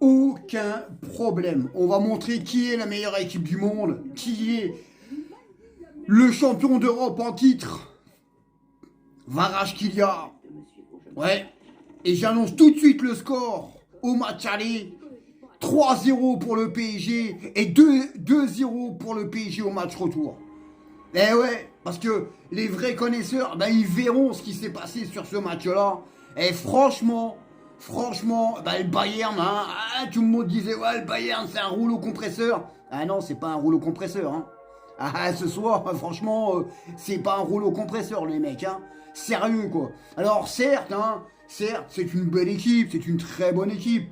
Aucun problème. On va montrer qui est la meilleure équipe du monde, qui est le champion d'Europe en titre. Kvaratskhelia. Ouais. Et j'annonce tout de suite le score au match aller. 3-0 pour le PSG et 2-0 pour le PSG au match retour. Eh ouais, parce que les vrais connaisseurs, ben, ils verront ce qui s'est passé sur ce match-là. Et franchement, ben, le Bayern, hein, tout le monde disait, ouais, le Bayern, c'est un rouleau compresseur. Ah non, c'est pas un rouleau compresseur. Hein. Ah, ce soir, franchement, c'est pas un rouleau compresseur, les mecs. Hein. Sérieux, quoi. Alors, certes, c'est une belle équipe, c'est une très bonne équipe.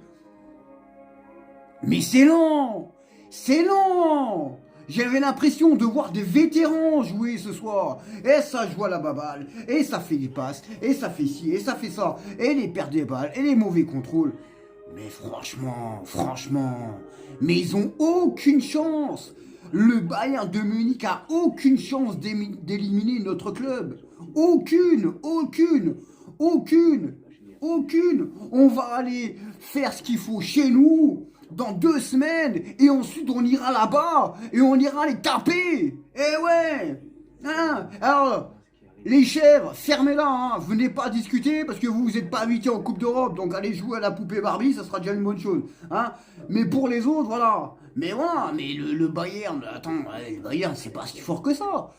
Mais c'est lent. C'est lent. J'avais l'impression de voir des vétérans jouer ce soir. Et ça joue à la baballe. Et ça fait des passes. Et ça fait ci. Et ça fait ça. Et les pertes des balles. Et les mauvais contrôles. Mais franchement. Mais ils ont aucune chance. Le Bayern de Munich a aucune chance d'éliminer notre club. Aucune. On va aller faire ce qu'il faut chez nous. Dans 2 semaines, et ensuite on ira là-bas, et on ira les taper. Eh ouais. Hein. Alors, les chèvres, fermez-la, hein. Venez pas discuter, parce que vous n'êtes pas invités en Coupe d'Europe, donc allez jouer à la poupée Barbie, ça sera déjà une bonne chose. Hein. Mais pour les autres, voilà. Mais voilà, mais le Bayern, attends, le Bayern, c'est pas si fort que ça.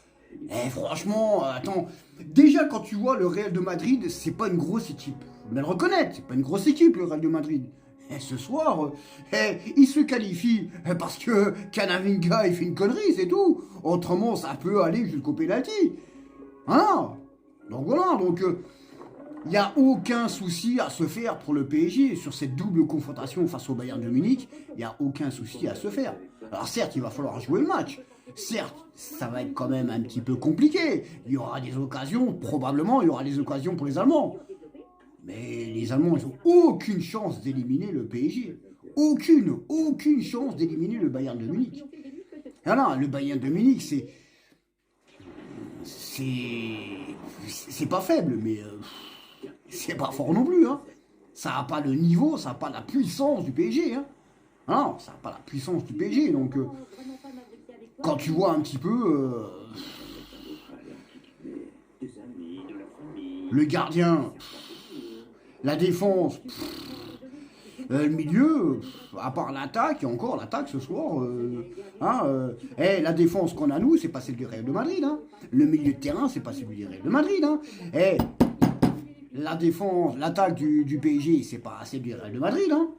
Eh, franchement, attends, déjà quand tu vois le Real de Madrid, c'est pas une grosse équipe. On va le reconnaître, c'est pas une grosse équipe, le Real de Madrid. Et ce soir, il se qualifie parce que Camavinga il fait une connerie, c'est tout. Autrement, ça peut aller jusqu'au pénalty. Hein. Donc voilà, il n'y a aucun souci à se faire pour le PSG sur cette double confrontation face au Bayern de Munich. Il n'y a aucun souci à se faire. Alors certes, il va falloir jouer le match. Certes, ça va être quand même un petit peu compliqué. Il y aura des occasions, probablement, il y aura des occasions pour les Allemands. Mais les Allemands, ils n'ont aucune chance d'éliminer le PSG. Aucune chance d'éliminer le Bayern de Munich. Alors, le Bayern de Munich, c'est pas faible, mais c'est pas fort non plus. Hein. Ça n'a pas le niveau, ça n'a pas la puissance du PSG. Hein. Non, ça n'a pas la puissance du PSG. Donc, quand tu vois un petit peu le gardien, la défense, le milieu, à part l'attaque, et encore l'attaque ce soir, la défense qu'on a nous, c'est pas celle du Real de Madrid. Hein. Le milieu de terrain, c'est pas celui du Real de Madrid. Hein. La défense, l'attaque du PSG, c'est pas celle du Real de Madrid. Hein.